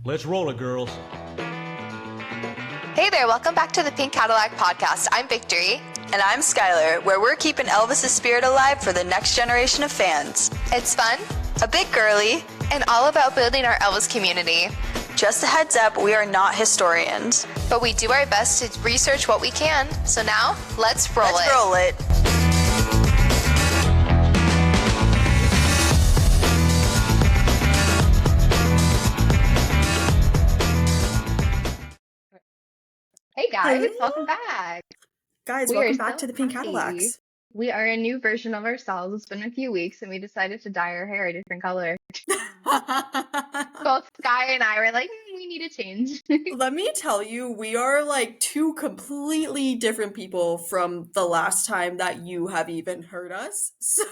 Let's roll it, girls. Hey there, welcome back to the Pink Cadillac podcast. I'm Victory. And I'm Skylar, where we're keeping Elvis's spirit alive for the next generation of fans. It's fun A bit girly. and all about building our Elvis community. Just a heads up, we are not historians. But we do our best to research what we can. So now, let's roll it. Let's roll it. Hey guys, welcome back. Guys, We welcome are back so to the Pink happy. Cadillacs. We are a new version of ourselves. It's been a few weeks and we decided to dye our hair a different color. Both Sky and I were like, we need a change. Let me tell you, we are like two completely different people from the last time that you have even heard us. So,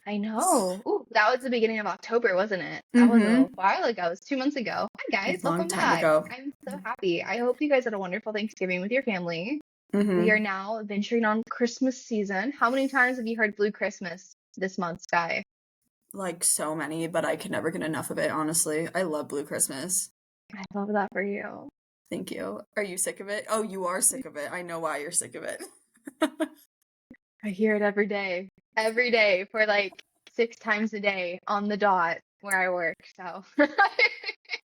I know. Ooh, that was the beginning of October, wasn't it? That was a Mhm. while ago. It was 2 months ago. Hi guys, Long welcome time back. ago. I'm so happy. I hope you guys had a wonderful Thanksgiving with your family. Mhm. We are now venturing on Christmas season. How many times have you heard Blue Christmas this month, Sky? Like so many, but I can never get enough of it, honestly. I love Blue Christmas. I love that for you. Thank you. Are you sick of it? Oh, you are sick of it. I know why you're sick of it. I hear it every day. Every day for like 6 times a day on the dot where I work. So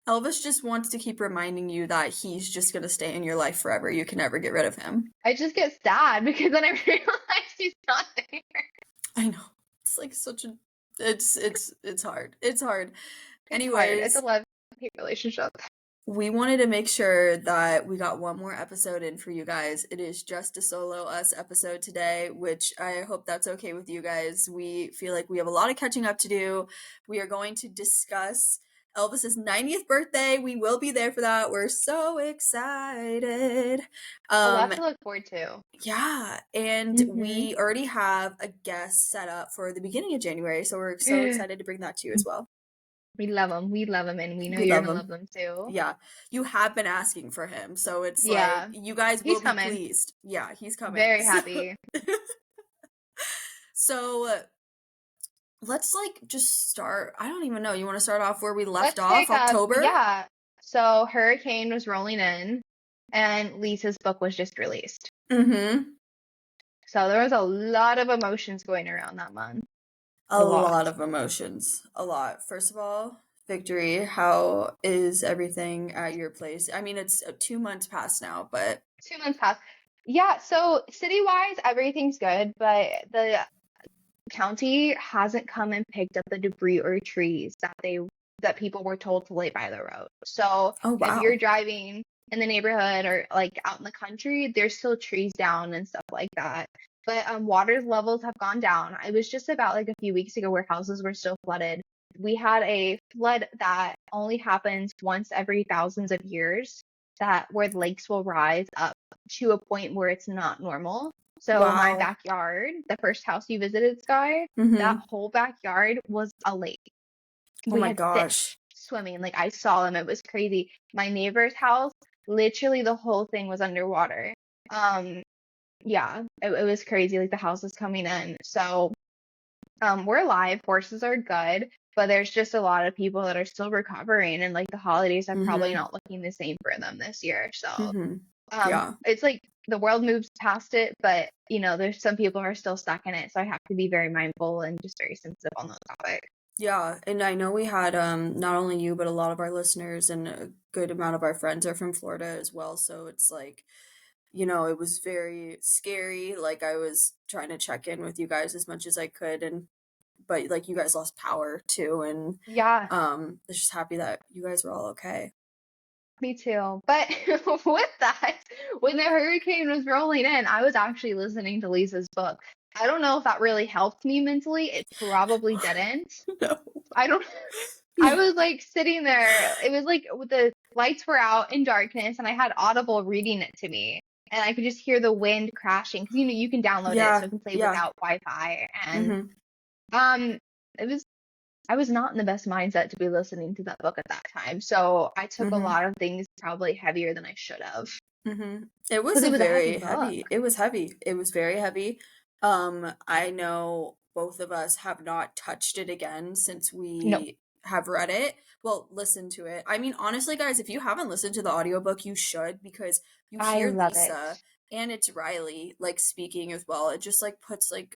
Elvis just wants to keep reminding you that he's just gonna stay in your life forever. You can never get rid of him. I just get sad because then I realize he's not there. I know. It's like such a it's hard. It's hard. It's hard. Anyways, It's a love-hate relationship. we wanted to make sure that we got one more episode in for you guys. It is just a solo us episode today, which I hope that's okay with you guys. We feel like we have a lot of catching up to do. We are going to discuss Elvis's 90th birthday. We will be there for that. We're so excited. A lot to look forward to. Yeah, and Mhm. we already have a guest set up for the beginning of January, so we're so excited to bring that to you as well. We love him. We love him, and we know We you're love gonna him. love them too. Yeah, you have been asking for him, so it's Yeah. like you guys He's will be coming. pleased. Yeah, he's coming. Very So- happy. So let's like just start. I don't even know. You want to start off where we Let's left off, take up- October? Yeah. So Hurricane was rolling in, and Lisa's book was just released. Mm-hmm. So there was a lot of emotions going around that month. A A lot. lot of emotions. A lot. First of all, Victory, how is everything at your place? I mean, it's 2 months past now, but 2 months passed. Yeah, so city-wise, everything's good, but the county hasn't come and picked up the debris or trees that people were told to lay by the road. So oh if wow. you're driving in the neighborhood or like out in the country, there's still trees down and stuff like that. But water levels have gone down. It was just about like a few weeks ago where houses were still flooded. We had a flood that only happens once every thousands of years, that where the lakes will rise up to a point where it's not normal. So my Wow. backyard, the first house you visited, Sky, Mhm. that whole backyard was a lake. Oh We my had fish gosh. swimming. Like I saw them. It was crazy. My neighbor's house, literally the whole thing was underwater. Yeah, it was crazy. Like the house was coming in. So we're alive. Horses are good, but there's just a lot of people that are still recovering, and like the holidays are probably Mhm. not looking the same for them this year. So Mhm. Yeah. it's like the world moves past it, but you know, there's some people who are still stuck in it. So I have to be very mindful and just very sensitive on those topics. Yeah, and I know we had not only you but a lot of our listeners and a good amount of our friends are from Florida as well, so it's like, you know, it was very scary. Like I was trying to check in with you guys as much as I could, and but like you guys lost power too, and Yeah, I was just happy that you guys were all okay. me too. But with that, when the hurricane was rolling in, I was actually listening to Lisa's book. I don't know if that really helped me mentally. It probably didn't. No. I don't. I was like sitting there. It was like the lights were out in darkness, and I had Audible reading it to me, and I could just hear the wind crashing because you know you can download it Yeah, so it can play yeah. without Wi-Fi. And Mhm. it was I was not in the best mindset to be listening to that book at that time, so I took a Mhm. lot of things probably heavier than I should have. Mhm. It was 'Cause a it was a heavy very heavy. book. It was heavy. It was very heavy. I know both of us have not touched it again since No. we have read it, well, listen to it. I mean, honestly, guys, if you haven't listened to the audiobook, you should, because you I hear love Lisa it. and it's Riley like speaking as well. It just like puts like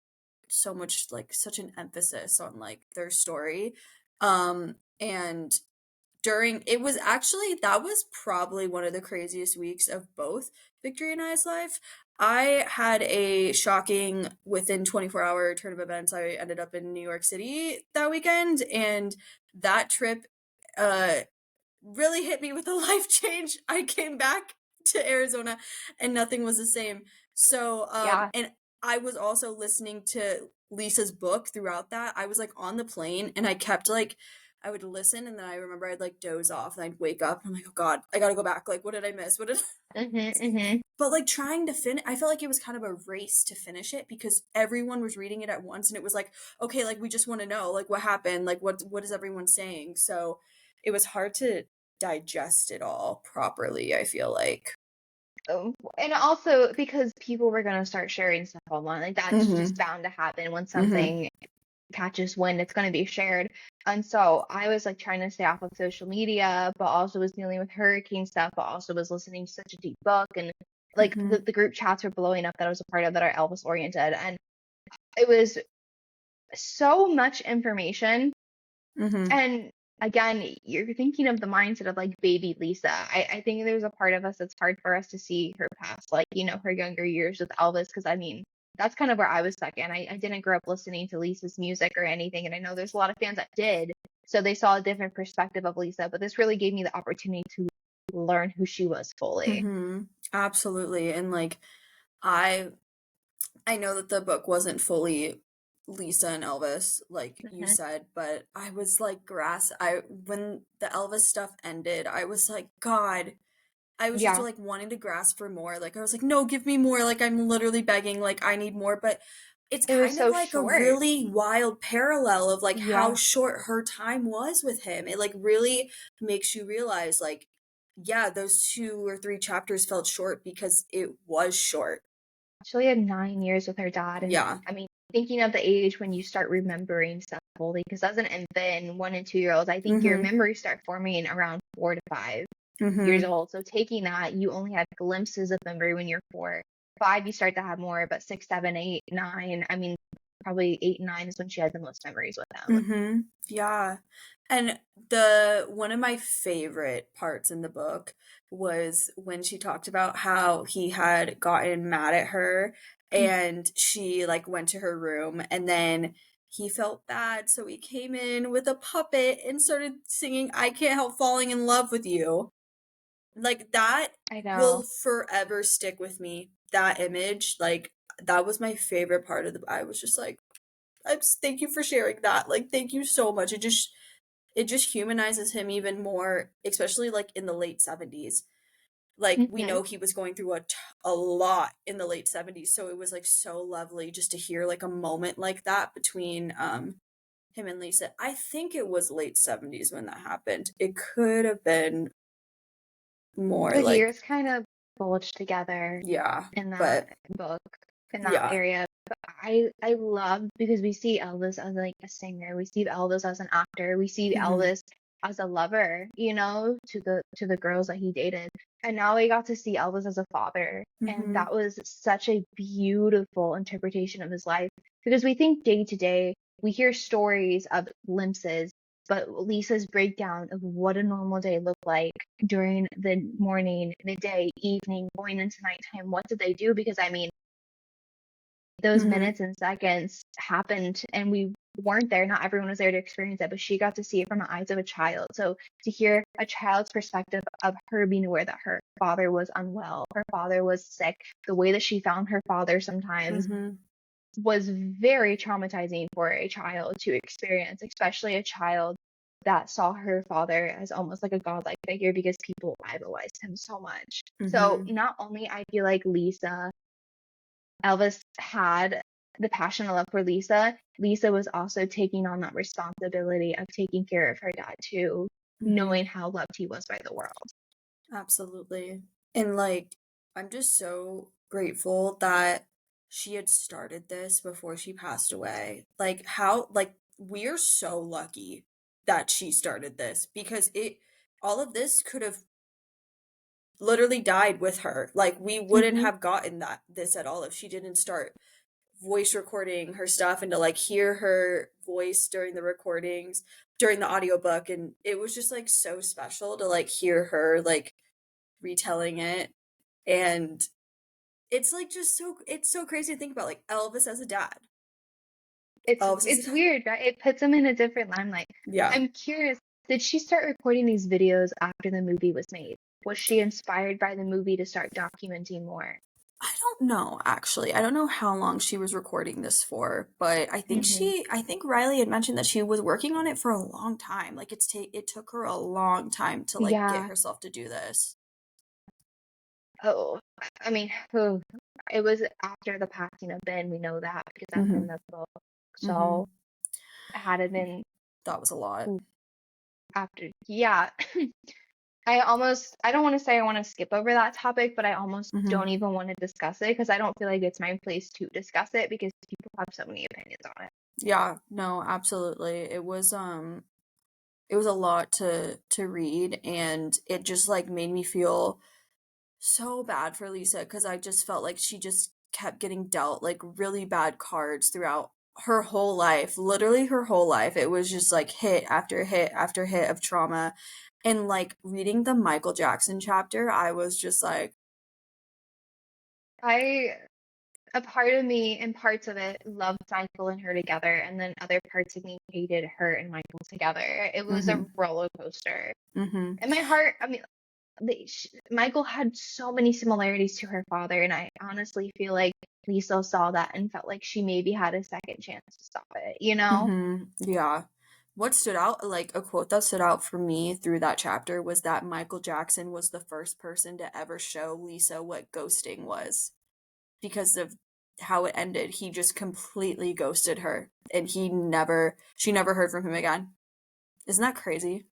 so much like such an emphasis on like their story. And during it was actually that was probably one of the craziest weeks of both Victory and I's life. I had a shocking within 24-hour turn of events. I ended up in New York City that weekend, and that trip uh really hit me with a life change. I came back to Arizona and nothing was the same. So, Yeah. and I was also listening to Lisa's book throughout that. I was like on the plane and I kept like, I would listen and then I remember I'd like doze off and I'd wake up and I'm like, oh God, I gotta go back. Like, what did I miss? What did Mhm. But like trying to finish, I felt like it was kind of a race to finish it because everyone was reading it at once, and it was like, okay, like we just want to know, like what happened, like what is everyone saying? So it was hard to digest it all properly. I feel like. And also because people were gonna start sharing stuff online, like that's Mm-hmm. just bound to happen when Mm-hmm. something catches wind, it's gonna be shared. And so I was like trying to stay off of social media, but also was dealing with hurricane stuff, but also was listening to such a deep book, and like Mm-hmm. the group chats were blowing up that I was a part of that are Elvis oriented, and it was so much information. Mm-hmm. And again, you're thinking of the mindset of like baby Lisa. I think there's a part of us that's hard for us to see her past, like, her younger years with Elvis, because I mean, that's kind of where I was stuck in. I didn't grow up listening to Lisa's music or anything, and I know there's a lot of fans that did. So they saw a different perspective of Lisa, but this really gave me the opportunity to learn who she was fully. Mm-hmm. Absolutely. And like I I know that the book wasn't fully Lisa and Elvis, like you Hmm. said, but I was like I when the Elvis stuff ended, I was like, God, I was just Yeah, like wanting to grasp for more. Like I was like, no, give me more. Like I'm literally begging, like I need more. But it's it was kind of so like a short. really wild parallel of like how Yeah, short her time was with him. It like really makes you realize like, yeah, those 2 or 3 chapters felt short because it was short. she had 9 years with her dad, and Yeah. I mean, thinking of the age when you start remembering stuff fully, because as an infant, 1 and 2 year olds, I think your Mm-hmm. memories start forming around 4 to 5 years Mm-hmm. old. So taking that, you only have glimpses of memory when you're 4. 5, you start to have more, but 6, 7, 8, 9, I mean, probably 8 and 9 is when she had the most memories with them. Mm-hmm. Yeah. And the one of my favorite parts in the book was when she talked about how he had gotten mad at her and she like went to her room and then he felt bad, so he came in with a puppet and started singing I Can't Help Falling in Love with You. Like that I will know. forever stick with me. That image, like that was my favorite part of the I was just like thank you for sharing that. Like, thank you so much. It just humanizes him even more, especially like in the late 70s. Like we Hmm. know he was going through a lot in the late 70s, so it was like so lovely just to hear like a moment like that between him and Lisa. I think it was late 70s when that happened. It could have been more The like years kind of bulged together yeah, in that but book, in that yeah. area. But I love because we see Elvis as like a singer, we see Elvis as an actor, we see Mhm. Elvis as a lover, to the girls that he dated. And now we got to see Elvis as a father. And Mhm. that was such a beautiful interpretation of his life. Because we think day to day, we hear stories of glimpses, but Lisa's breakdown of what a normal day looked like during the morning, midday, evening, going into nighttime. What did they do? Because I mean, those Mhm. minutes and seconds happened and we weren't there. Not everyone was there to experience it, but she got to see it from the eyes of a child. So to hear a child's perspective of her being aware that her father was unwell, her father was sick, the way that she found her father sometimes Mhm. was very traumatizing for a child to experience, especially a child that saw her father as almost like a godlike figure because people idolized him so much. So Mhm. not only I feel like Elvis had the passion and love for Lisa, Lisa was also taking on that responsibility of taking care of her dad too, Mhm. knowing how loved he was by the world. Absolutely. And like, I'm just so grateful that she had started this before she passed away. Like, how, like, we are so lucky that she started this, because all of this could have literally died with her. Like, we wouldn't Hmm. have gotten this at all if she didn't start voice recording her stuff, and to like hear her voice during the recordings, during the audiobook, and it was just like so special to like hear her like retelling it. And it's like just it's so crazy to think about, like Elvis as a dad. Elvis as a It's dad. weird, right? It puts him in a different limelight. Yeah. I'm curious, did she start recording these videos after the movie was made? Was she inspired by the movie to start documenting more? I don't know, actually. I don't know how long she was recording this for, but Hmm. I think Riley had mentioned that she was working on it for a long time. Like, it took her a long time to like get Yeah. herself to do this. Oh, I mean, it was after the passing of Ben. We know that because that's in Mhm. the book. So Mhm. had it been That was a lot. ooh, after, yeah. I don't want to say I want to skip over that topic, but I almost Mhm. don't even want to discuss it because I don't feel like it's my place to discuss it because people have so many opinions on it. Yeah, no, absolutely. It was a lot to read, and it just like made me feel so bad for Lisa, because I just felt like she just kept getting dealt like really bad cards throughout her whole life. Literally her whole life. It was just like hit after hit after hit of trauma. And like reading the Michael Jackson chapter, I was just like, I A part of me and parts of it loved Michael and her together, and then other parts of me hated her and Michael together. It was a mhm, roller coaster. mhm, In my heart, I mean, Michael had so many similarities to her father, and I honestly feel like Lisa saw that and felt like she maybe had a second chance to stop it, you know? mhm, yeah. What stood out, like a quote that stood out for me through that chapter, was that Michael Jackson was the first person to ever show Lisa what ghosting was. Because of how it ended, he just completely ghosted her, and she never heard from him again. Isn't that crazy?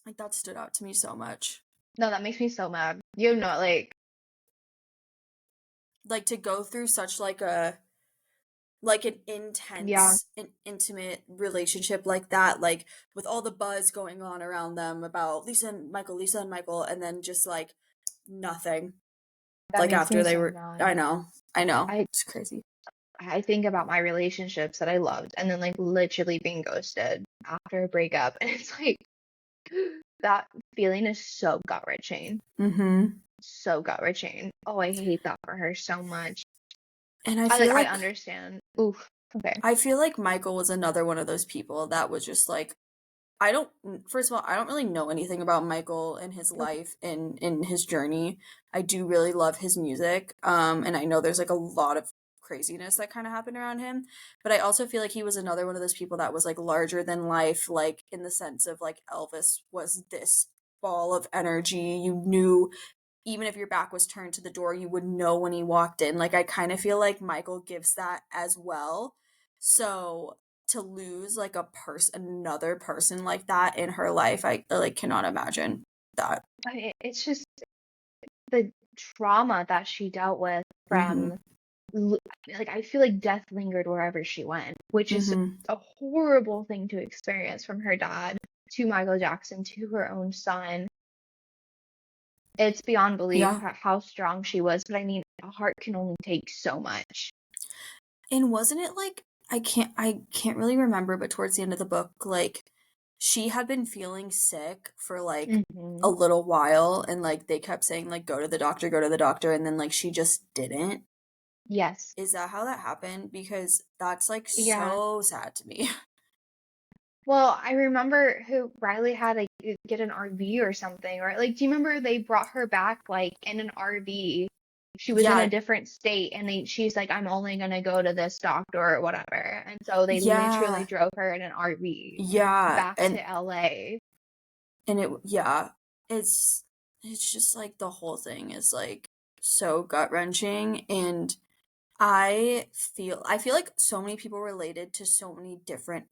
Like, that stood out to me so much. No, that makes me so mad. You know, like, Like, to go through such like an yeah, intense and intimate relationship like that, like with all the buzz going on around them about Lisa and Michael, and then just like nothing. that Like makes me after they so were, mad. I know, I it's crazy. I think about my relationships that I loved and then like literally being ghosted after a breakup, and it's like that feeling is so gut wrenching. Mm-hmm. So gut wrenching. Oh, I hate that for her so much. And I I like feel I like understand. Oof. Okay. Michael was another one of those people that was just like, I don't, first of all, I don't really know anything about Michael and his life and in his journey. I do really love his music. And I know there's like a lot of craziness that kind of happened around him, but I also feel like he was another one of those people that was like larger than life, like in the sense of like Elvis was this ball of energy. You knew, even if your back was turned to the door, you would know when he walked in. Like, I kind of feel like Michael gives that as well. So to lose like another person like that in her life, I like cannot imagine that. It's just the trauma that she dealt with Mm-hmm. from l- like I feel like death lingered wherever she went, which is Mm-hmm. a horrible thing to experience from her dad to Michael Jackson to her own son. It's beyond belief Yeah. how strong she was, but I mean, a heart can only take so much. And wasn't it like, I can't really remember, but towards the end of the book, like she had been feeling sick for like Hmm. a little while, and like they kept saying like go to the doctor, and then like she just didn't. Yes. Is that how that happened? Because that's like Yeah. so sad to me. Well, I remember who Riley had to get an RV or something, or like, do you remember they brought her back like in an RV? She was in a Yeah, different state, and she's like, I'm only gonna go to this doctor or whatever, and so they literally yeah, drove her in an RV yeah, back to LA. and it yeah, it's it's just like the whole thing is like so gut wrenching, and I feel like so many people related to so many different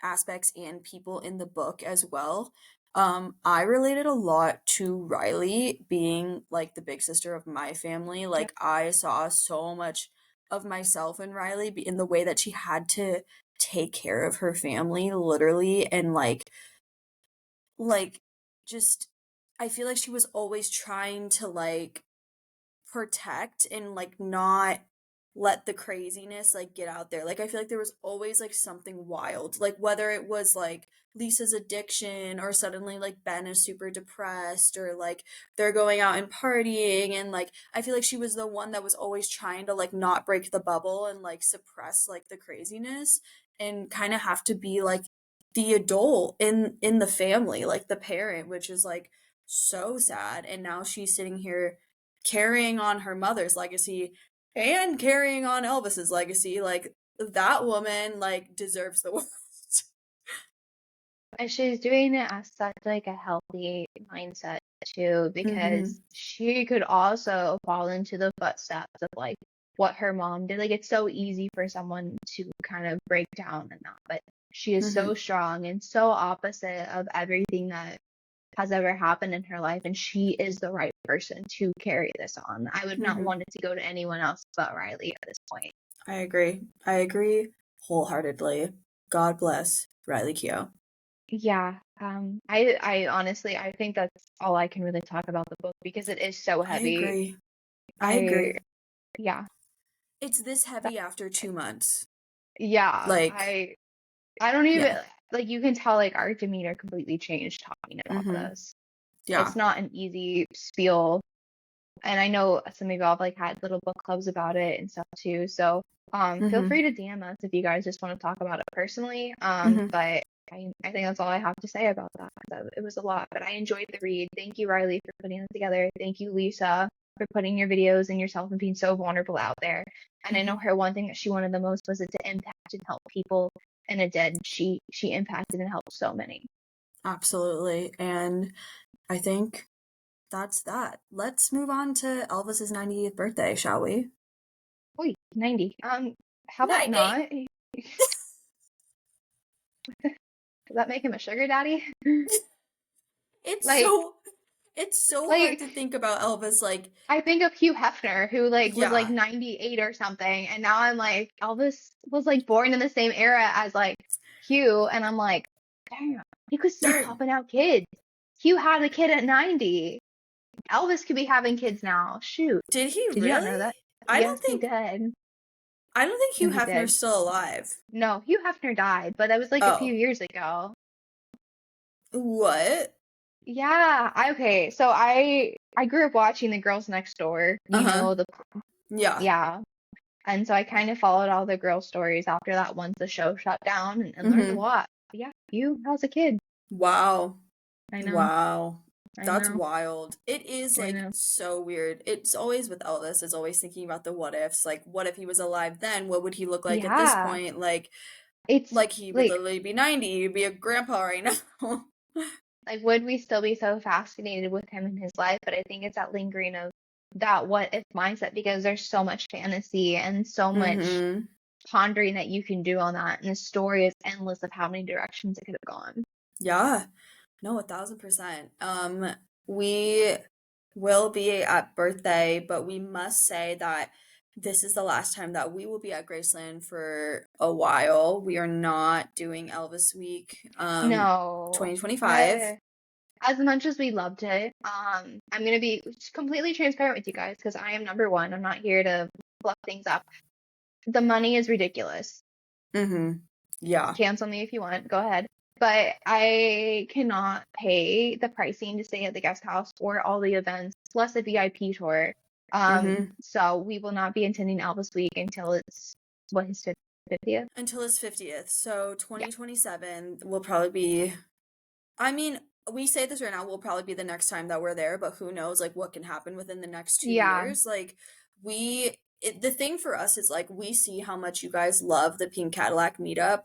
aspects and people in the book as well. I related a lot to Riley being like the big sister of my family. Yep. Like, I saw so much of myself in Riley in the way that she had to take care of her family, literally, and, just I feel like she was always trying to, protect and, not let the craziness, get out there. I feel like there was always, something wild, whether it was, Lisa's addiction or suddenly, Ben is super depressed or, they're going out and partying and, I feel like she was the one that was always trying to, not break the bubble and, suppress, the craziness and kinda have to be, the adult in the family, the parent, which is, so sad, and now she's sitting here carrying on her mother's legacy and carrying on Elvis's legacy. That woman, deserves the world. And she's doing it as such like a healthy mindset too, Mhm. because she could also fall into the footsteps of like what her mom did. Like it's so easy for someone to kind of break down and that, but she is so Mhm. strong and so opposite of everything that has ever happened in her life, and she is the right person to carry this on. I would not Mhm. want it to go to anyone else but Riley at this point. I agree. I agree wholeheartedly. God bless Riley Keough. Yeah, I honestly I think that's all I can really talk about the book because it is so I heavy. agree. I I agree. yeah, It's this that, heavy after 2 months. yeah, Like, I don't even yeah. like you can tell like our demeanor completely changed talking about Mhm. this. Yeah. It's not an easy spiel, and I know some of y'all have like had little book clubs about it and stuff too. So feel Mhm. free to DM us if you guys just want to talk about it personally. Mhm. But I think that's all I have to say about that. It was a lot, but I enjoyed the read. Thank you, Riley, for putting it together. Thank you, Lisa, for putting your videos and yourself and being so vulnerable out there. And I know Mhm. her one thing that she wanted the most was it to impact and help people, and it did. She impacted and helped so many. Absolutely. And I think that's that. Let's move on to Elvis's 90th birthday, shall we? Wait, 90. How about 90. not? Does that make him a sugar daddy? It's Like, so it's so hard like to think about Elvis I think of Hugh Hefner, who like was like yeah. 98 or something, and now I'm like Elvis was like born in the same era as like Hugh, and I'm like, damn, he could still Dang. popping out kids. Hugh had a kid at 90. Elvis could be having kids now. Shoot, Did he did you not really? know that? I Yes, don't he think did. I don't think No, Hugh he did. Hefner's still alive. No, Hugh Hefner died, but that was like a few Oh. years ago. What? Yeah, okay. So I grew up watching The Girls Next Door. You Uh-huh. know the Yeah. yeah. And so I kind of followed all the girl stories after that once the show shut down and learned a Mhm. lot. Yeah, you as a kid. Wow. I know, Wow. I That's know, wild. It is I know. so weird. It's always with Elvis, it's always thinking about the what ifs. What if he was alive then? What would he look like at this Yeah, point? it's He would like literally be 90. He'd be a grandpa right now. would we still be so fascinated with him in his life? But I think it's that lingering of that what if mindset because there's so much fantasy and so much Mhm. pondering that you can do on that, and the story is endless of how many directions it could have gone. Yeah. No, 1,000%. We will be at birthday, but we must say that this is the last time that we will be at Graceland for a while. We are not doing Elvis Week, No, 2025. I as much as we loved it, I'm gonna be completely transparent with you guys because I am number one. I'm not here to fluff things up. The money is ridiculous. Mm-hmm. Yeah. Cancel me if you want. Go ahead. But I cannot pay the pricing to stay at the guest house or all the events, plus a VIP tour. Mm-hmm. So we will not be attending Elvis Week until it's what his 50th. Until his 50th. So Yeah. 2027 will probably be, I mean, we say this right now, will probably be the next time that we're there, but who knows, what can happen within the next 2 Yeah. years. The thing for us is, we see how much you guys love the Pink Cadillac meetup.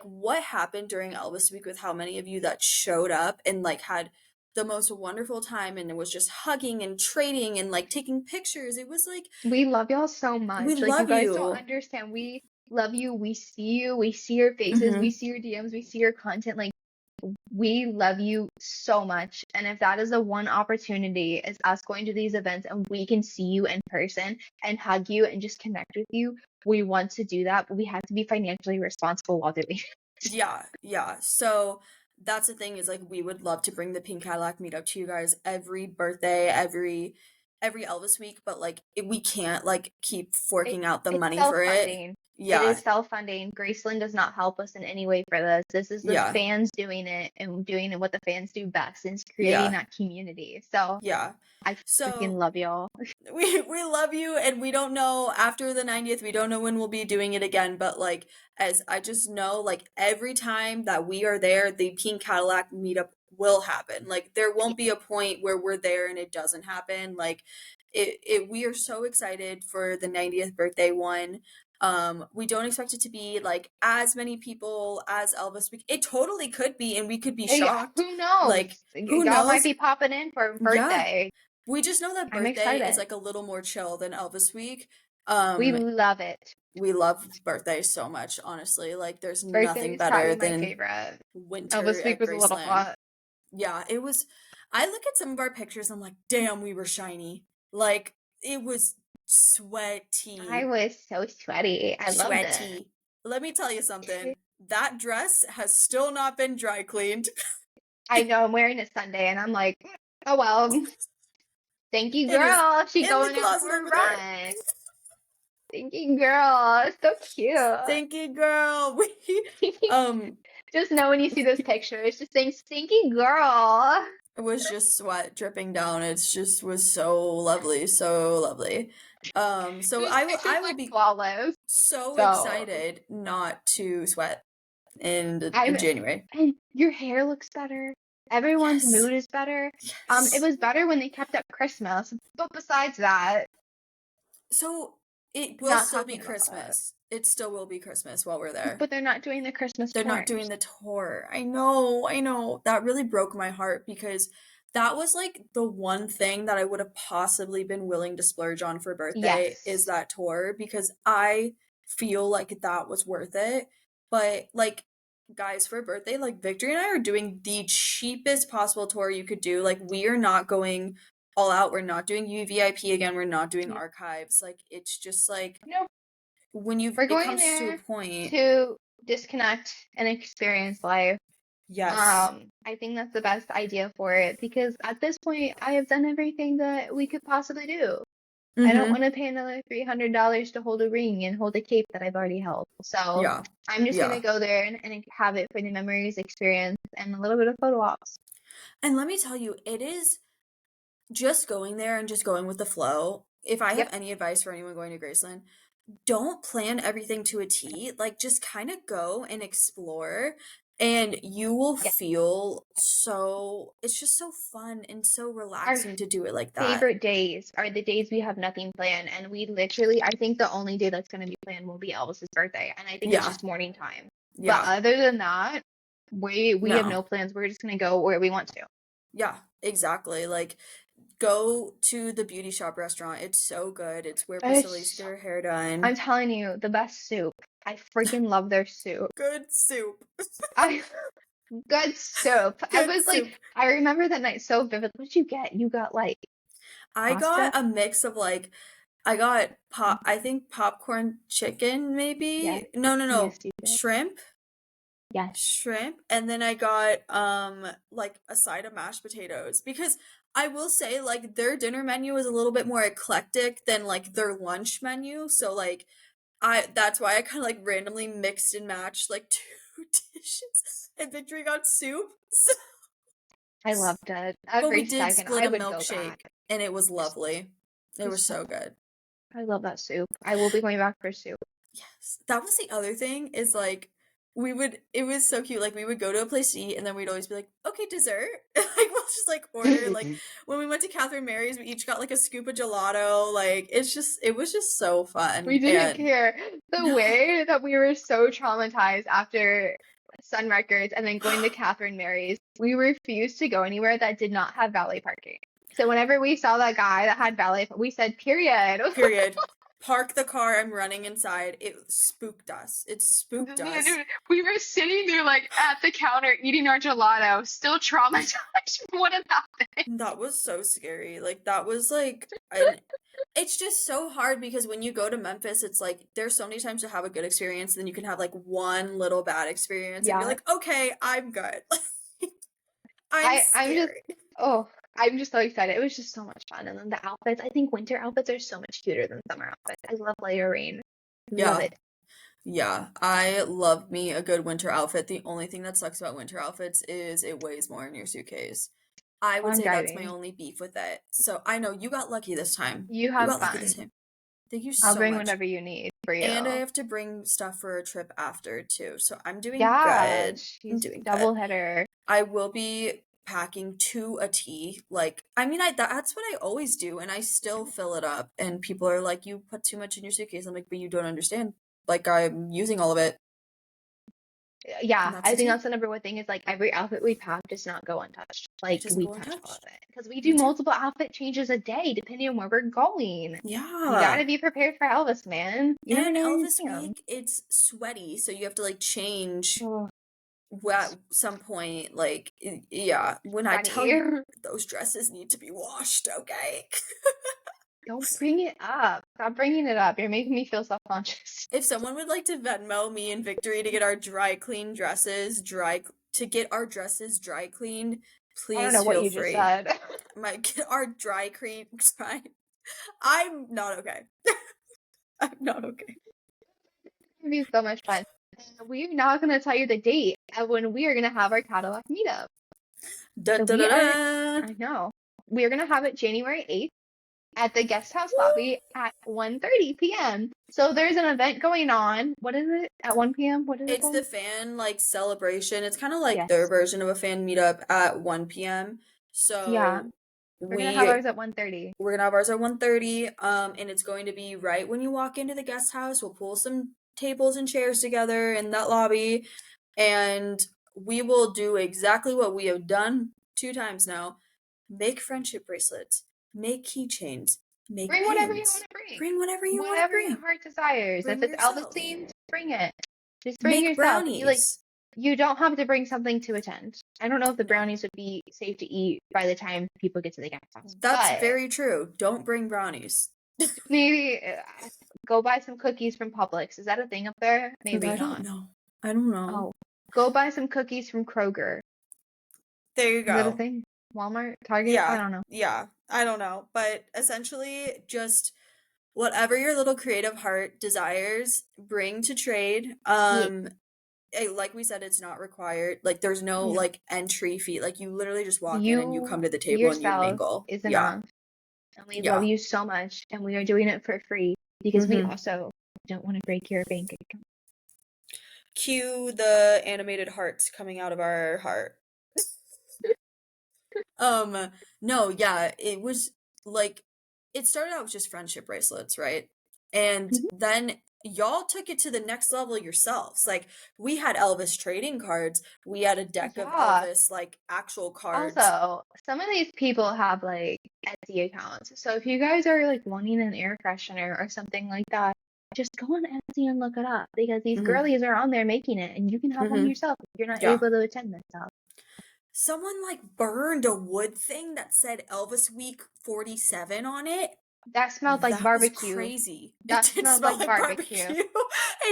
What happened during Elvis Week with how many of you that showed up and, had the most wonderful time and it was just hugging and trading and, taking pictures. It was We love y'all so we much. Like, you love guys don't you. understand. We love you. We see you. We see your faces. We Mhm. see your DMs. We see your content. Like, we love you so much. And if that is the one opportunity, is us going to these events and we can see you in person and hug you and just connect with you, we want to do that, but we have to be financially responsible while doing it. Yeah. So that's the thing is like we would love to bring the Pink Cadillac meetup to you guys every birthday, every Elvis week, but like we can't like keep forking out the It's money for it. self-funding. It Yeah, is self-funding. Graceland does not help us in any way for this. This is the yeah, fans doing it and doing what the fans do best, and it's creating yeah, that community. So yeah. I freaking So love y'all. we love you, and we don't know after the 90th, we don't know when we'll be doing it again, but like as I just know, like every time that we are there, the Pink Cadillac meetup will happen. Like there won't be a point where we're there and it doesn't happen. Like we are so excited for the 90th birthday one. We don't expect it to be like as many people as Elvis. It totally could be, and we could be Yeah, shocked. who knows? Like who Y'all might knows? be popping in for a Yeah. birthday. We just know that I'm birthday is excited. like a little more chill than Elvis week. We Um, love it. we love birthday so much, honestly. Like there's Birthday nothing is probably better my than favorite. winter Elvis week at was a little Graceland. hot. Yeah, it was. I look at some of our pictures, I'm like, damn, we were shiny. Like it was sweaty. I was so sweaty. I loved it. Sweaty. Let me tell you something. That dress has still not been dry cleaned. I know I'm wearing it Sunday, and I'm like, oh well. Thank you, It is girl. She in the going out closet for a over there. run. Thank you, girl. So cute. Stinky girl. Just know when you see those pictures, just saying stinky girl. It was just sweat dripping down. It's just was so lovely, so lovely. So Those I pictures will look be flawless. so So excited not to sweat in I'm January. and your hair looks better. Everyone's Yes. mood is better. It Yes. was better when they kept up Christmas. But besides that, So it will not still be talking about that. Christmas. It still will be Christmas while we're there. But they're not doing the Christmas They're not tours. doing the tour. I know. That really broke my heart because that was like the one thing that I would have possibly been willing to splurge on for birthday Yes. is that tour because I feel like that was worth it. But like guys, for birthday, like Victory and I are doing the cheapest possible tour you could do. Like we are not going all out. We're not doing UVIP again. We're not doing archives. Like it's just like No, when we're it going comes to a there point. to disconnect and experience life. Yes. I think that's the best idea for it because at this point, I have done everything that we could possibly do. I don't Mhm. want to pay another $300 to hold a ring and hold a cape that I've already held. So Yeah. I'm just Yeah. gonna go there and have it for the memories, experience, and a little bit of photo ops. And let me tell you, it is just going there and just going with the flow. If I have Yep. any advice for anyone going to Graceland, don't plan everything to a T. Like just kind of go and explore and you will Yeah. feel so it's just so fun and so relaxing to do it like that. Favorite days are the days we have nothing planned, and we literally, I think the only day that's going to be planned will be Elvis's birthday, and I think it's Yeah. just morning time. But Yeah. other than that, we have No. no plans. We're just going to go where we want to. Yeah, exactly. Like go to the beauty shop restaurant. It's so good. It's where Priscilla used to get her hair done. I'm telling you, the best soup. I freaking love their soup. Good soup. Good soup. I Good was soup. like, I remember that night so vivid. What'd you get? You got like I pasta? got a mix of like I got I think popcorn chicken maybe. Yes. No. Yes, you did. Shrimp. Yes. Shrimp. And then I got like a side of mashed potatoes because I will say like their dinner menu is a little bit more eclectic than like their lunch menu. So like that's why I kind of like randomly mixed and matched like two dishes and Victory got soup. So, I loved it. but Every we did second. split I a would go milkshake back. and it was lovely. It was was so so good. I love that soup. I will be going back for soup. Yes. That was the other thing is like it was so cute. Like we would go to a place to eat and then we'd always be like, okay, dessert. Like we'll just like order like when we went to Catherine Mary's, we each got like a scoop of gelato. Like it was just so fun. We didn't care. The No. way that we were so traumatized after Sun Records and then going to Catherine Mary's, we refused to go anywhere that did not have valet parking. So whenever we saw that guy that had valet, we said, period. Period. Park the car, I'm running inside. It spooked us. It spooked us. We were sitting there like at the counter eating our gelato, still traumatized from what had happened. That was so scary. Like, that was like, and it's just so hard because when you go to Memphis, it's like there's so many times to have a good experience, then you can have like one little bad experience and be Yeah. like, okay, I'm good. I'm just scared. I'm just so excited. It was just so much fun. And then the outfits, I think winter outfits are so much cuter than summer outfits. I love layering. Love Yeah. it. Yeah, I love me a good winter outfit. The only thing that sucks about winter outfits is it weighs more in your suitcase. I While would I'm say that's my driving. only beef with it. So I know you got lucky this time. You You have got lucky this fun. time. Thank you I'll so bring much. whatever you need for And I you. have to bring stuff for a trip after too. So I'm doing Yeah, good. I'm she's doing double good. header. I will be packing to a T. Like, I mean, that's what I always do, and I still fill it up. And people are like, "You put too much in your suitcase." I'm like, "But you don't understand. Like, I'm using all of it." And Yeah, that's I the think tea. that's the number one thing is like every outfit we pack does not go untouched. It Like doesn't we go touch all of untouched. it because we We do do. multiple outfit changes a day depending on where we're going. You Yeah. gotta be prepared for Elvis, man. You never And know where you Elvis see him. week, it's sweaty, so you have to like change Oh, at some point. Like, yeah, when I tell funny. you those dresses need to be washed, okay? Don't bring it up. Stop bringing it up. You're making me feel self-conscious. If someone would like to Venmo me and Victory to get our dry clean dresses dry cleaned, I don't know please what feel you just free. said. Our dry. I'm not okay. I'm not okay. It'd be so much fun. And we're now gonna tell you the date of when we are gonna have our Cadillac meetup. Da So da da da. I know, we are gonna have it January 8th at the guest house Woo! lobby at 1:30 p.m. So there's an event going on. What is it? At 1 p.m. What is it It's the called? fan like celebration. It's kind of like their Yes. version of a fan meetup at 1 p.m. Yeah. So We're gonna have we ours at 1:30. we're gonna have ours at 1:30. And it's going to be right when you walk into the guest house. We'll pull some tables and chairs together in that lobby, and we will do exactly what we have done 2 times now. Make friendship bracelets, make keychains, make Bring whatever you want pins. to bring. Bring whatever you want to Whatever your bring. heart desires. If Bring it's Elvis yourself. themed, bring it. Just bring Make yourself. brownies. You don't have to bring something to attend. I don't know if the No. brownies would be safe to eat by the time people get to the guest house, That's but very true. Don't bring brownies. maybe go buy some cookies from Publix. Is that a thing up there? Maybe I don't not. know. I don't know. Oh, go buy some cookies from Kroger. There you Is that a go. thing? Walmart? Target? I Yeah. don't know. Yeah. I don't know. But essentially, just whatever your little creative heart desires, bring to trade. Yeah. Like we said, it's not required. Like, there's no No. like entry fee. Like, you literally just walk in and you You come to the table and you yourself mingle. is Yeah. enough. And we love Yeah. you so much. And we are doing it for free because we also don't want to break your bank account. Cue the animated hearts coming out of our heart. No, yeah, it was like it started out with just friendship bracelets, right? And Mhm. then y'all took it to the next level yourselves. Like, we had Elvis trading cards, we had a deck of Yeah. Elvis like actual cards. Also, some of these people have like Etsy accounts. So if you guys are like wanting an air freshener or something like that, just go on Etsy and look it up because these Mhm. girlies are on there making it and you can have one Mhm. yourself if you're not Yeah. able to attend this stuff. Someone like burned a wood thing that said Elvis Week 47 on it. That smelled like That was barbecue. crazy. That It did smelled smell like like barbecue. It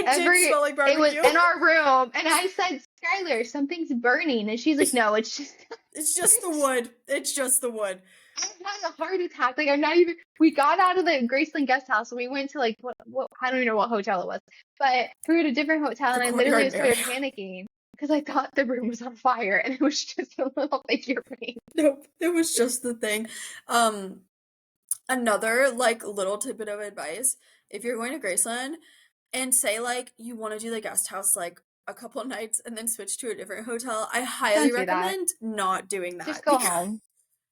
did smell like It was barbecue. in our room and I said, Skylar, something's burning. And she's like, no, it's just It's just the wood. It's just the wood. I'm having a heart attack. Like I'm not even. We got out of the Graceland guest house and we went to like what I don't even know what hotel it was, but we were at a different hotel The and I literally Courtyard started Marriott. panicking because I thought the room was on fire and it was just a little figurine. Nope, it was just the thing. Another like little tidbit of advice: if you're going to Graceland and say like you want to do the guest house like a couple nights and then switch to a different hotel, I highly Don't do that. recommend not doing that. Just go because home.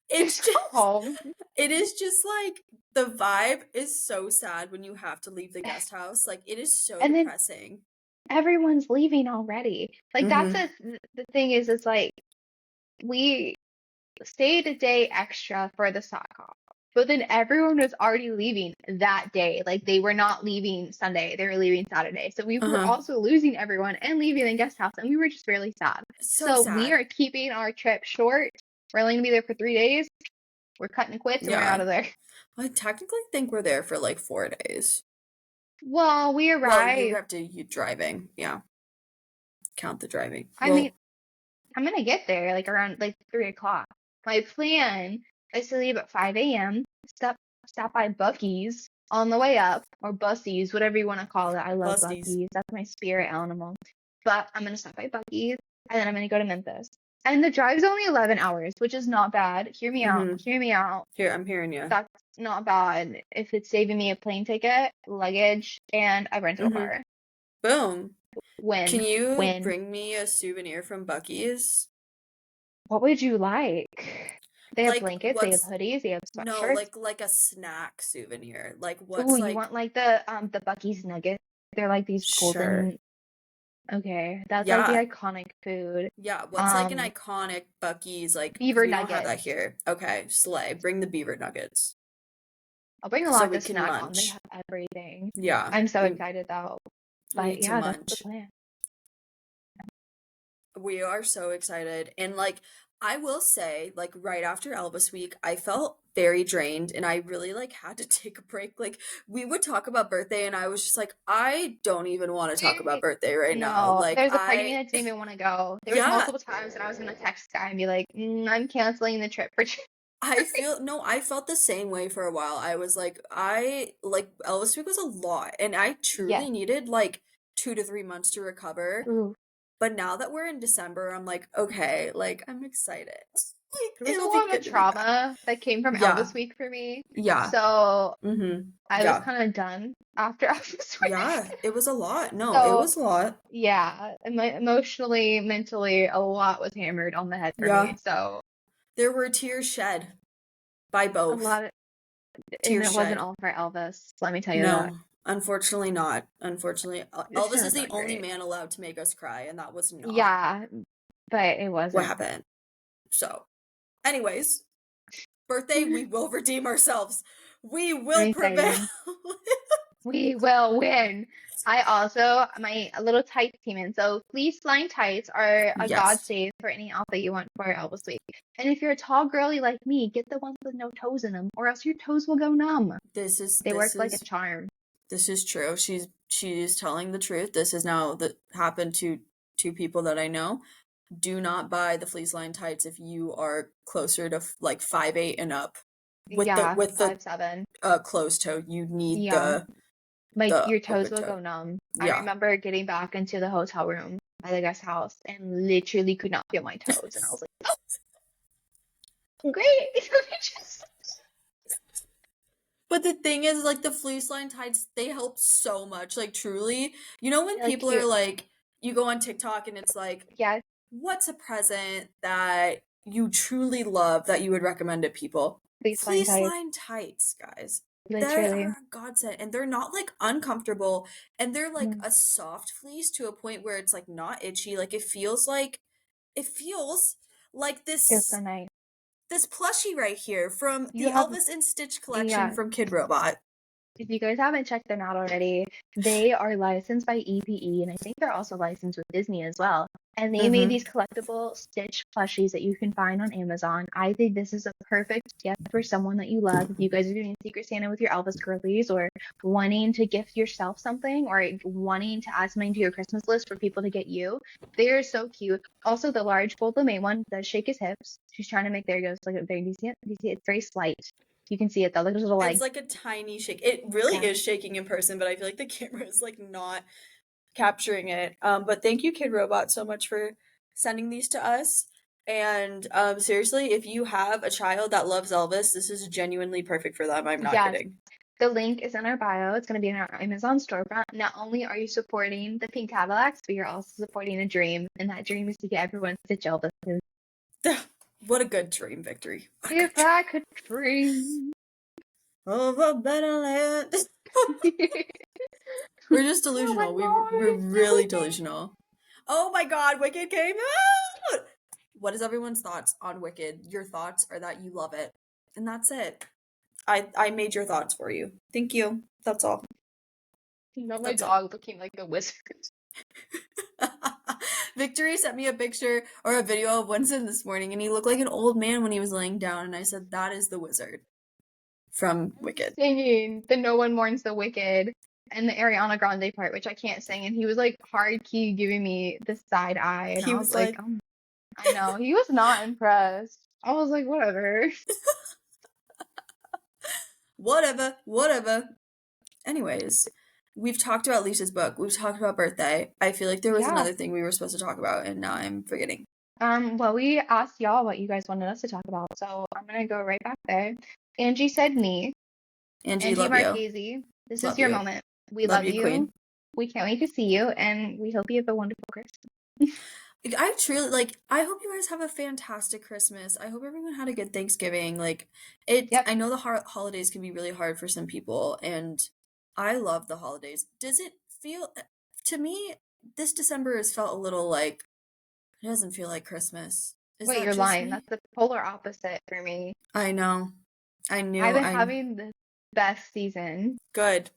It's Just go home. it is just like the vibe is so sad when you have to leave the guest house. Like, it is so And then depressing. everyone's leaving already. Like that's the thing is it's like we stayed a day extra for the sock off. But then everyone was already leaving that day. Like they were not leaving Sunday, they were leaving Saturday. So we were Uh-huh. also losing everyone and leaving the guest house, and we were just really sad. So So we sad. are keeping our trip short. We're only gonna be there for 3 days. We're cutting quits and we're out Yeah. of there. I technically think we're there for like 4 days. Well, we Well, you arrived. have to you driving. Yeah. Count the driving. I mean, I'm gonna get there like around like 3 o'clock. My plan is to leave at 5 a.m. Stop by Buc-ee's on the way up, or Bussies, whatever you want to call it. I love Busties. Buc-ee's. That's my spirit animal. But I'm gonna stop by Buc-ee's and then I'm gonna go to Memphis. And the drive's only 11 hours, which is not bad. Hear me out. Mhm. Hear me out. Here, I'm hearing you. That's not bad if it's saving me a plane ticket, luggage, and a rental Mhm. car. Boom. Win. Can you Win. bring me a souvenir from Buc-ee's? What would you like? They have Like, blankets, they have what's hoodies, they have no, sweatshirts. like a snack souvenir. Like what's Ooh, you like want like the Buc-ee's nuggets? They're like these sure. golden. Okay, that's like the Yeah. iconic food. Yeah, what's like an iconic Buc-ee's like 'cause Beaver we don't have that nuggets. here. Okay, slay. Bring the beaver nuggets I'll bring a so lot we to can snack on. They munch. have everything. Yeah. I'm so We excited though. we But need to yeah, that's the munch. plan. We are so excited. And like I will say, like right after Elvis week, I felt very drained and I really like had to take a break. Like we would talk about birthday and I was just like, I don't even want to talk about birthday right now. No, Like there's a part of me that didn't even want to go. There was yeah, multiple times that I was gonna text Guy and be like, I'm canceling the trip for I felt the same way for a while. I was like, Elvis week was a lot and I Yes. truly needed like 2 to 3 months to recover. Ooh. But now that we're in December, I'm like, okay, like I'm excited. There was a It'll be lot of good to be back. trauma that came from Yeah. Elvis week for me. Yeah. So Mm-hmm. I was Yeah. kind of done after Elvis week. Yeah. It was a lot. No, it So was a lot. yeah, emotionally, mentally, a lot was hammered on the head for Yeah. me. So There were tears shed by a both. lot of, and Tears it wasn't shed. all for Elvis. Let me tell you that. No, unfortunately not. Unfortunately, This Elvis show is is the not only great. man allowed to make us cry, and that was not Yeah, but it what wasn't. happened. So, anyways, birthday, we will redeem ourselves. We will I'm prevail. excited. We will win. I also, my little tights came in. So fleece lined tights are a god Yes. save for any outfit you want for Elvis week. And if you're a tall girly like me, get the ones with no toes in them, or else your toes will go numb. They work like a charm. This is true. She's telling the truth. This is now that happened to two people that I know. Do not buy the fleece lined tights if you are closer to like 5'8" and up. With Yeah, the 5'7". closed toe, you need Yeah, like the your toes open will toe. go numb. I Yeah. remember getting back into the hotel room at the guest house and literally could not feel my toes, and I was like, oh, great. But the thing is, like the fleece lined tights, they help so much. Like truly, you know when They're people cute. are like, you go on TikTok and it's like, Yeah, what's a present that you truly love that you would recommend to people? fleece lined Fleece tights, lined tights, guys. They literally. are a godsend, and they're not like uncomfortable, and they're like Mm, a soft fleece to a point where it's like not itchy. Like it feels like feels so nice. this plushie right here from You the have, Elvis and Stitch collection yeah. from Kidrobot. If you guys haven't checked them out already, they are licensed by EPE, and I think they're also licensed with Disney as well. And they made Mm-hmm. these collectible Stitch plushies that you can find on Amazon. I think this is a perfect gift for someone that you love. If you guys are doing Secret Santa with your Elvis girlies, or wanting to gift yourself something, or wanting to add something to your Christmas list for people to get you, they are so cute. Also, the large Gold LeMay one does shake his hips. She's trying to make, there he goes, like, there, do you see it? Do you see it? It's very slight. You can see it though. Look at his little leg. It's like a tiny shake. It really Yeah. is shaking in person, but I feel like the camera is like not capturing it. But thank you, Kidrobot, so much for sending these to us. And seriously, if you have a child that loves Elvis, this is genuinely perfect for them. I'm not Yes. kidding. The link is in our bio. It's going to be in our Amazon storefront. Not only are you supporting the Pink Cadillacs, but you're also supporting a dream, and that dream is to get everyone Stitch Elvis. What a good dream, Victory. What a good If I could dream. of a better land. We're just delusional. We're really delusional. Oh my god, Wicked came out! What is everyone's thoughts on Wicked? Your thoughts are that you love it. And that's it. I made your thoughts for you. Thank you. That's all. My That's all. dog looking like a wizard. Victory sent me a picture or a video of Winston this morning, and he looked like an old man when he was laying down, and I said, that is the wizard from Wicked. Singing the No One Mourns the Wicked and the Ariana Grande part, which I can't sing, and he was like hard key giving me the side eye, and He I was was like, like- I know, he was not impressed. I was like, whatever. Whatever. Anyways, we've talked about Lisa's book. We've talked about birthday. I feel like there was Yeah. another thing we were supposed to talk about, and now I'm forgetting. Well, we asked y'all what you guys wanted us to talk about, so I'm gonna go right back there. Angie said me. Angie, love you. Marchese, this Love is your you. moment. We Love love you, you. queen. We can't wait to see you, and we hope you have a wonderful Christmas. I truly I hope you guys have a fantastic Christmas. I hope everyone had a good Thanksgiving. Yep. I know the holidays can be really hard for some people, and I love the holidays. Does it feel, to me, this December has felt a little like, it doesn't feel like Christmas. Is Wait, that you're just lying. me? That's the polar opposite for me. I know. I knew. I've been having the best season. Good.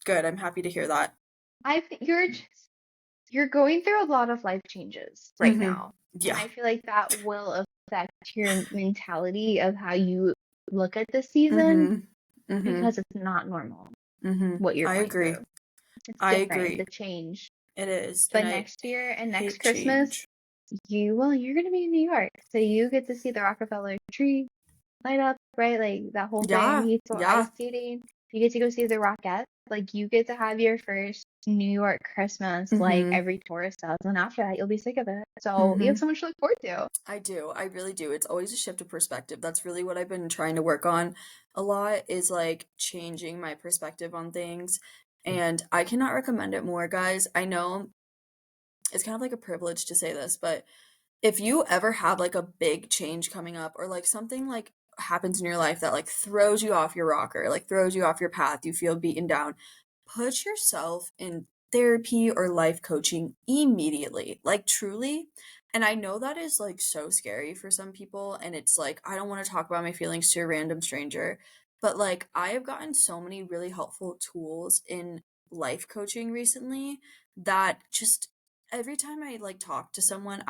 I'm happy to hear that. I think you're going through a lot of life changes right now. Yeah. And I feel like that will affect your mentality of how you look at this season because it's not normal what you're I going agree. through. It's I different, agree. the change. It is. But and next year and next hate Christmas, change. you're going to be in New York. So you get to see the Rockefeller tree light up, right? Like that whole thing. You get to ice skating. You get to go see the Rockettes. Like you get to have your first New York Christmas like every tourist does. And after that, you'll be sick of it. So you have so much to look forward to. I do. I really do. It's always a shift of perspective. That's really what I've been trying to work on a lot, is like changing my perspective on things. And I cannot recommend it more, guys. I know it's kind of like a privilege to say this, but if you ever have like a big change coming up, or like something like happens in your life that like throws you off your rocker, like throws you off your path, you feel beaten down, put yourself in therapy or life coaching immediately, like truly. And I know that is like so scary for some people, and it's like, I don't want to talk about my feelings to a random stranger, but like I have gotten so many really helpful tools in life coaching recently that just every time I like talk to someone,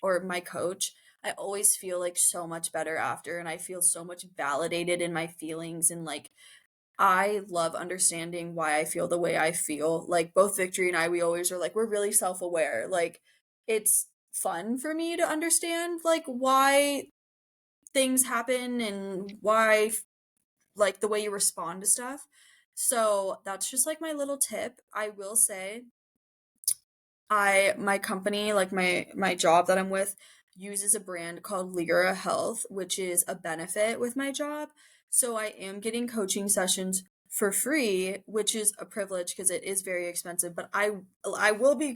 or my coach, I always feel like so much better after, and I feel so much validated in my feelings, and like I love understanding why I feel the way I feel. Like both Victory and I, we always are like, we're really self-aware. Like it's fun for me to understand like why things happen and why like the way you respond to stuff. So that's just like my little tip. I will say my company, like my job that I'm with, uses a brand called Lyra Health, which is a benefit with my job. So I am getting coaching sessions for free, which is a privilege because it is very expensive, but I will be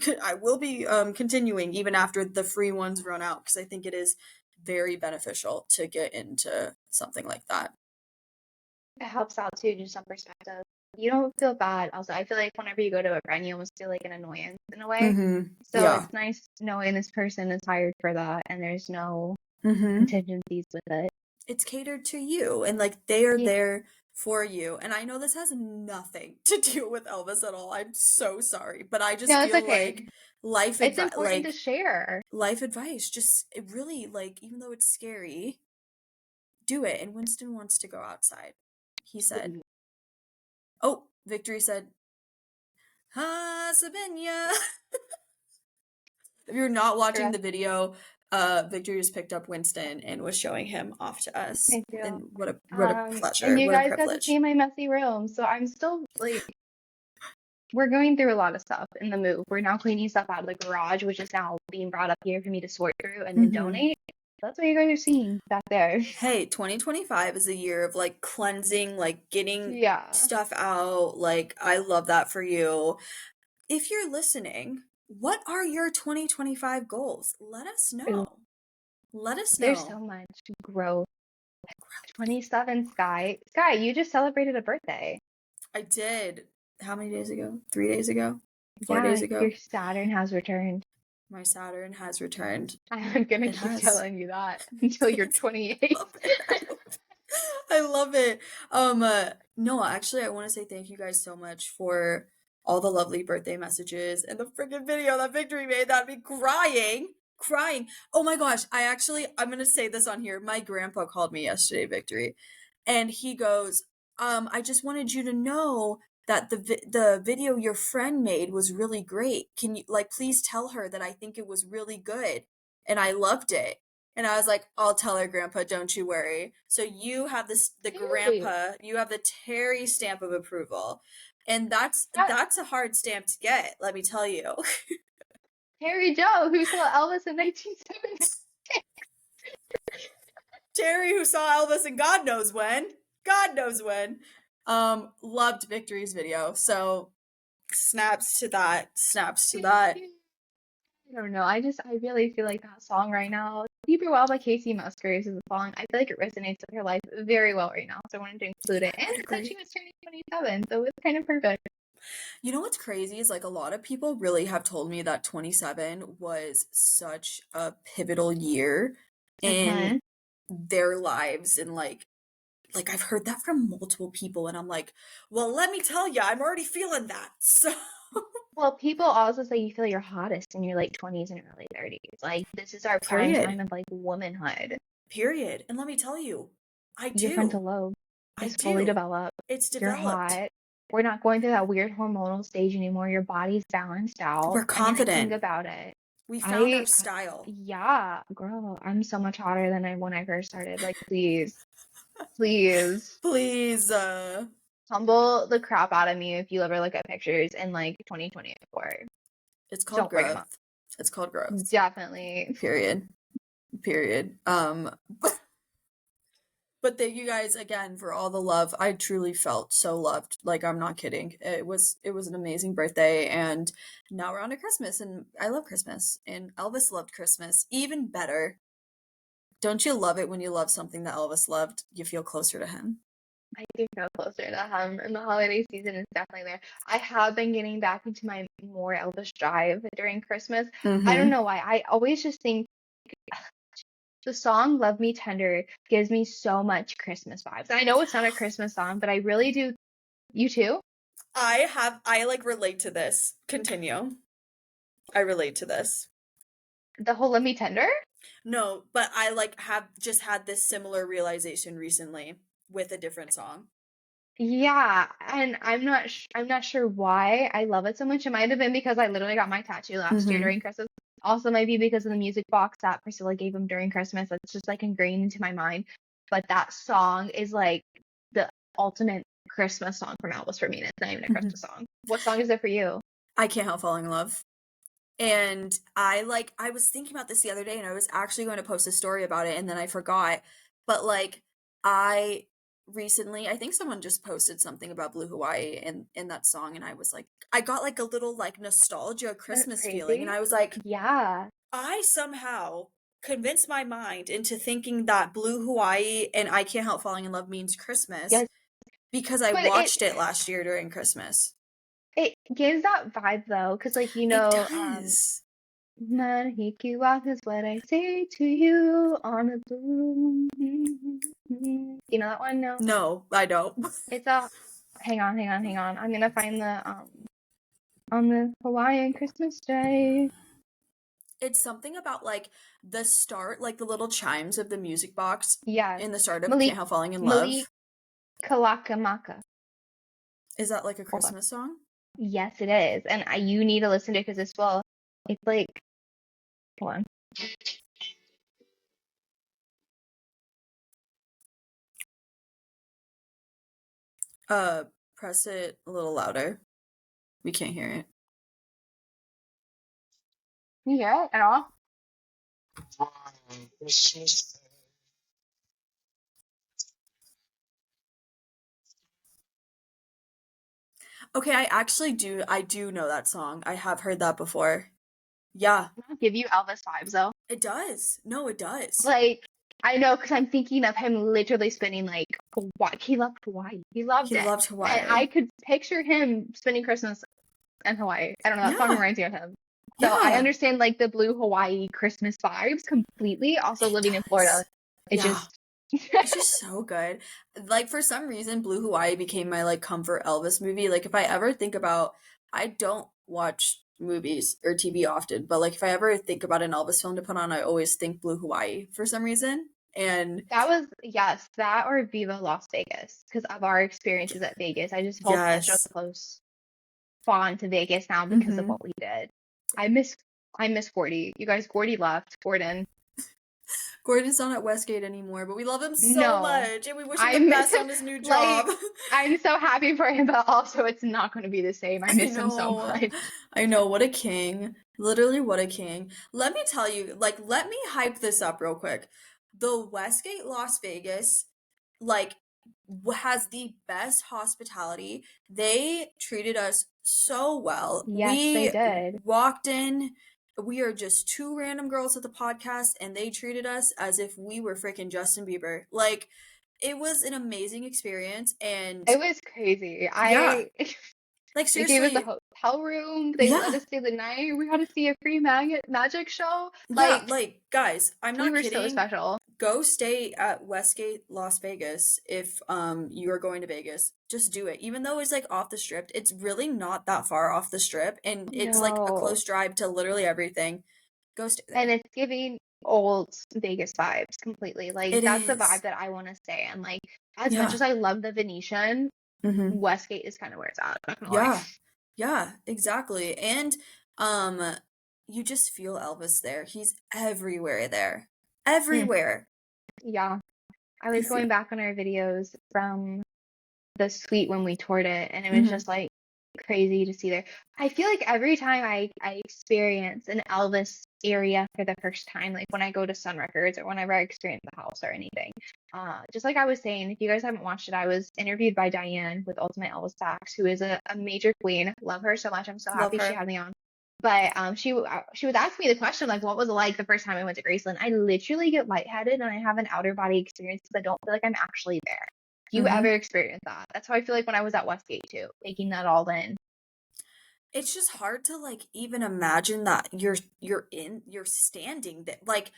continuing even after the free ones run out, because I think it is very beneficial to get into something like that. It helps out too, just some perspective. You don't feel bad. Also, I feel like whenever you go to a friend, you almost feel like an annoyance in a way. So it's nice knowing this person is hired for that, and there's no contingencies with it. It's catered to you, and like they are there for you. And I know this has nothing to do with Elvis at all. I'm so sorry, but I just feel like life advice. It's important to share. Life advice, just it really, like, even though it's scary, do it. And Winston wants to go outside. He said, "Oh, Victory said, ha, Sabina." If you're not watching the video, Victory just picked up Winston and was showing him off to us. Thank you. And what a pleasure. And you what a guys got to privilege. see my messy room. So I'm still like, we're going through a lot of stuff in the move. We're now cleaning stuff out of the garage, which is now being brought up here for me to sort through and then donate. That's what you guys are seeing back there. Hey, 2025 is a year of like cleansing, like getting stuff out. Like, I love that for you. If you're listening, what are your 2025 goals? Let us know. Let us know. There's so much growth. 27, Sky. Sky, you just celebrated a birthday. I did. How many days ago? 3 days ago? 4 days ago? Your Saturn has returned. My Saturn has returned. I'm gonna keep telling you that until you're 28. I love it. No, actually, I want to say thank you guys so much for all the lovely birthday messages and the freaking video that Victory made. That'd be crying. Oh my gosh, I'm gonna say this on here. My grandpa called me yesterday, Victory, and he goes, I just wanted you to know that the video your friend made was really great. Can you please tell her that I think it was really good and I loved it. And I was like, I'll tell her, Grandpa, don't you worry. So you have the Terry. grandpa, you have the Terry stamp of approval. And that's That a hard stamp to get, let me tell you. Terry Joe, who saw Elvis in 1970. Terry, who saw Elvis and God knows when. God knows when. Loved Victory's video. So snaps to that. I don't know. I really feel like that song right now, Deeper Well by Casey Musgraves is a song. I feel like it resonates with her life very well right now. So I wanted to include it. And it said she was turning 27, so it's kind of perfect. You know what's crazy is a lot of people really have told me that 27 was such a pivotal year in their lives, and I've heard that from multiple people, and I'm like, well, let me tell you, I'm already feeling that. So Well, people also say you feel your hottest in your late 20s and early 30s. Like, this is our prime time of womanhood. Period. And let me tell you, I do. Your frontal lobe is fully developed. It's You're developed. hot. We're not going through that weird hormonal stage anymore. Your body's balanced out. We're confident. Think about it. We found our style. Yeah, girl, I'm so much hotter than when I first started. Like, please. Humble the crap out of me if you ever look at pictures in 2024. It's called growth. It's called growth. Definitely. Period. But thank you guys again for all the love. I truly felt so loved. I'm not kidding. It was an amazing birthday, and now we're on to Christmas, and I love Christmas, and Elvis loved Christmas even better. Don't you love it when you love something that Elvis loved? You feel closer to him. I do feel closer to him, and the holiday season is definitely there. I have been getting back into my more Elvis drive during Christmas. I don't know why. I always just think the song Love Me Tender gives me so much Christmas vibes. And I know it's not a Christmas song, but I really do. You too? I relate to this. Continue. I relate to this. The whole Love Me Tender? No, but I have just had this similar realization recently with a different song. Yeah, and I'm not sure why I love it so much. It might have been because I literally got my tattoo last year during Christmas. Also, maybe because of the music box that Priscilla gave him during Christmas. It's just ingrained into my mind. But that song is the ultimate Christmas song from Elvis for me. And it's not even a Christmas song. What song is it for you? I Can't Help Falling in Love. And I was thinking about this the other day, and I was actually going to post a story about it, and then I forgot. But I recently, I think someone just posted something about Blue Hawaii in that song, and I was I got a little nostalgia Christmas feeling, and I was yeah, I somehow convinced my mind into thinking that Blue Hawaii and I Can't Help Falling in Love means Christmas, because I watched it last year during Christmas. It gives that vibe though, because it does. Manihikiwak is what I say to you on a blue. You know that one? No, I don't. It's a. Hang on. I'm gonna find the on the Hawaiian Christmas day. It's something about the start, the little chimes of the music box. Yeah. In the start of Can't Help Falling in Love. Kalakamaka. Is that a Christmas song? Yes, it is, and you need to listen to it because it's hold on. Press it a little louder. We can't hear it. Can you hear it at all? Okay, I do know that song. I have heard that before. Yeah. Does that give you Elvis vibes though? It does. No, it does. I know, because I'm thinking of him literally spending Hawaii. He loved Hawaii. He loved Hawaii. And I could picture him spending Christmas in Hawaii. I don't know, that song reminds me of him. So I understand the Blue Hawaii Christmas vibes completely. Also living in Florida, it just It's just so good. Like, for some reason, Blue Hawaii became my like comfort Elvis movie. Like, if I ever think about, I don't watch movies or TV often, but like if I ever think about an Elvis film to put on, I always think Blue Hawaii for some reason. And That was, yes, that or Viva Las Vegas because of our experiences at Vegas. I just felt such a yes, close bond to Vegas now because of mm-hmm. what we did. I miss I miss Gordy. You guys, Gordy left. Gordon. Gordon's not at Westgate anymore, but we love him so No. much, and we wish him I the miss best him. on his new job. Like, I'm so happy for him, but also it's not going to be the same. I I miss him so know. much. I know. What a king. Literally, what a king. Let me tell you, like, let me hype this up real quick. The Westgate Las Vegas, like, has the best hospitality. They treated us so well. Yes, they We did. walked in. We are just two random girls at the podcast, and they treated us as if we were freaking Justin Bieber. Like, it was an amazing experience, and It was crazy. yeah, like They gave us a seriously, hotel room. They let yeah. us stay the night. We got to see a free magic show. Yeah, Like, like guys, I'm we not were so kidding. special. Go stay at Westgate, Las Vegas if you are going to Vegas. Just do it. Even though it's like off the strip, it's really not that far off the strip and it's like a No. close drive to literally everything. Go stay And there. it's giving old Vegas vibes completely. Like, It that's the vibe is. that I want to stay in. Like, as much Yeah. as I love the Venetian, Mm-hmm. Westgate is kind of where it's at. Not gonna lie. Yeah. Yeah, exactly. And um you just feel Elvis there. He's everywhere there. Mm, Everywhere. yeah. I You was feel. going back on our videos from the suite when we toured it, and it was Mm-hmm. just like crazy to see there. I feel like every time I experience an Elvis area for the first time, like when I go to Sun Records or whenever I experience the house or anything, just like I was saying, if you guys haven't watched it, I was interviewed by Diane with Ultimate Elvis Facts, who is a major queen. Love her so much. I'm so Love happy she her. had me on. But she was asking me the question like, what was it like the first time I went to Graceland? I literally get lightheaded and I have an outer body experience because I don't feel like I'm actually there. Do you Mm-hmm. ever experience that? That's how I feel like when I was at Westgate too, taking that all in. It's just hard to like even imagine that you're standing there. Like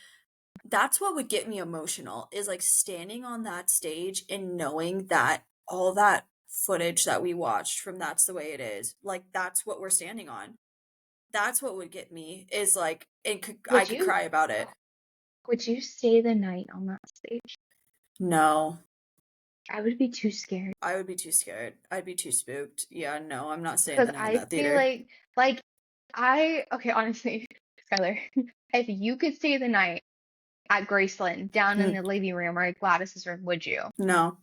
that's what would get me emotional is like standing on that stage and knowing that all that footage that we watched from That's the Way It Is, like that's what we're standing on. That's what would get me is like I Would could you cry about it. would you stay the night on that stage? No, I would be too scared I would be too scared. I'd be too spooked. Yeah, no, I'm not staying because the night in I that feel theater. like I okay, honestly, Skylar, if you could stay the night at Graceland down in Mm, the living room or at Gladys's room, would you? no,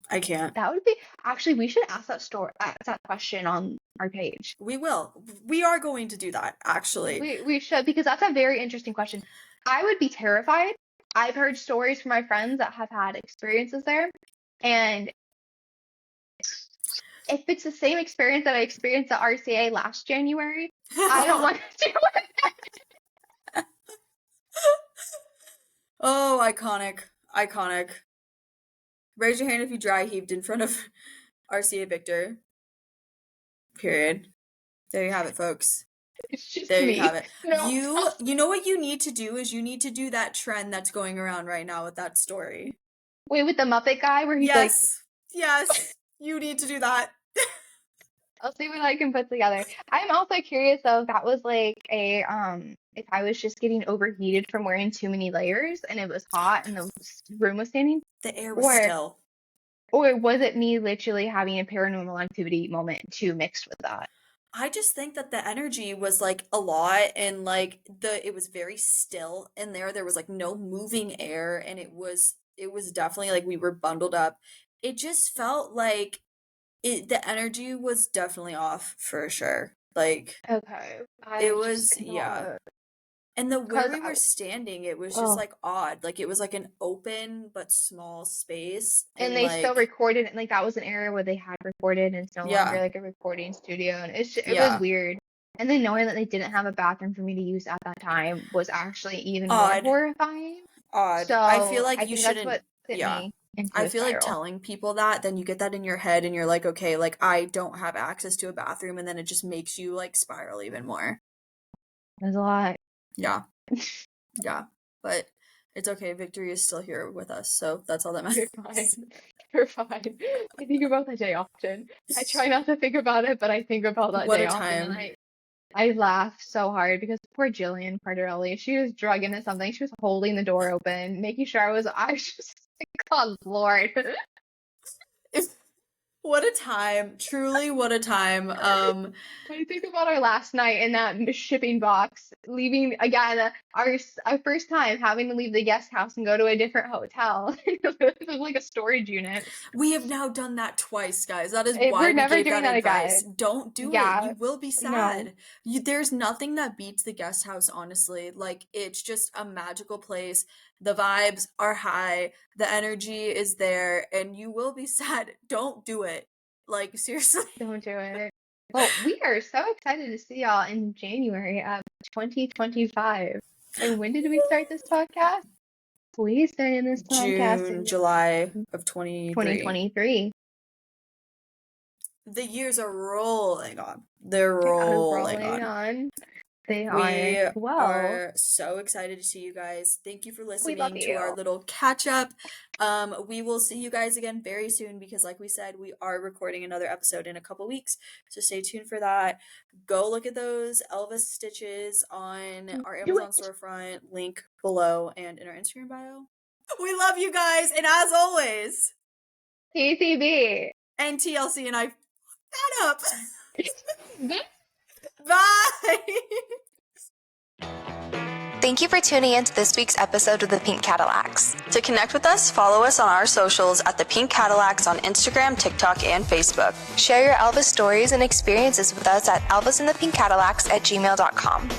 I can't. That would be actually we should ask that question on our page. We will. We are going to do that, actually. We should because that's a very interesting question. I would be terrified. I've heard stories from my friends that have had experiences there, and if it's the same experience that I experienced at RCA last January, I don't want to do it. Oh, iconic. Iconic. Raise your hand if you dry heaved in front of RCA Victor. Period. There you have it, folks. It's just There you me. have it. No, You know what you need to do is you need to do that trend that's going around right now with that story. wait, with the Muppet guy where he's like, Yes. Yes. You need to do that. I'll see what I can put together. I'm also curious though if that was like a if I was just getting overheated from wearing too many layers and it was hot and the room was standing, The air was or still. or was it me literally having a paranormal activity moment too mixed with that? I just think that the energy was like a lot and like it was very still in there. There was like no moving air and it was definitely like we were bundled up. It just felt like the energy was definitely off for sure. Like Okay, it I just was, yeah. cannot. And the where Cause we were standing, it was just oh, like odd. Like it was like an open but small space and and they still like recorded it. Like that was an area where they had recorded, and it's no longer yeah. like a recording studio, and it was Yeah. weird. And then knowing that they didn't have a bathroom for me to use at that time was actually even more Odd. horrifying. Odd. I feel So like I you think that's shouldn't, what sent yeah. me into I a feel like spiral. telling people that, then you get that in your head and you're like, okay, like I don't have access to a bathroom, and then it just makes you like spiral even more. There's a lot. Yeah. Yeah. But It's okay. Victory is still here with us, so that's all that matters. You're fine. You're fine. I think about that day often. I try not to think about it, but I think about that What day a often, and time. I laugh so hard because poor Jillian Cardarelli, she was drug into something. She was holding the door open, making sure I was just like, oh Lord. What a time. Truly, what a time. I think about our last night in that shipping box, leaving again, our first time having to leave the guest house and go to a different hotel. It was like a storage unit. We have now done that twice, guys. That is We're why we never gave doing that that advice. again. Don't do it. Yeah, You will be no. sad. There's nothing that beats the guest house, honestly. Like, it's just a magical place. The vibes are high. The energy is there, and you will be sad. Don't do it. Like, seriously. Don't do it. Well, we are so excited to see y'all in January of 2025. And when did we start this podcast? We started this podcast June, in July of 23. 2023. The years are rolling on. They're They are rolling rolling on. on. They We are. Well, are so excited to see you guys. Thank you for we love listening to our you. little catch up. We will see you guys again very soon because, like we said, we are recording another episode in a couple weeks. So stay tuned for that. Go look at those Elvis stitches on our Do Amazon it. storefront, link below and in our Instagram bio. We love you guys, and as always, TCB. and TLC and I that up. Bye. Bye. Thank you for tuning in to this week's episode of the Pink Cadillacs. To connect with us, follow us on our socials at the Pink Cadillacs on Instagram, TikTok, and Facebook. Share your Elvis stories and experiences with us at elvisinthepinkcadillacs@gmail.com.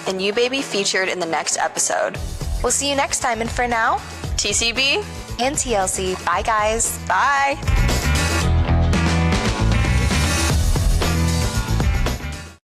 And you, baby, featured in the next episode. We'll see you next time, and for now, TCB and TLC. Bye, guys. Bye.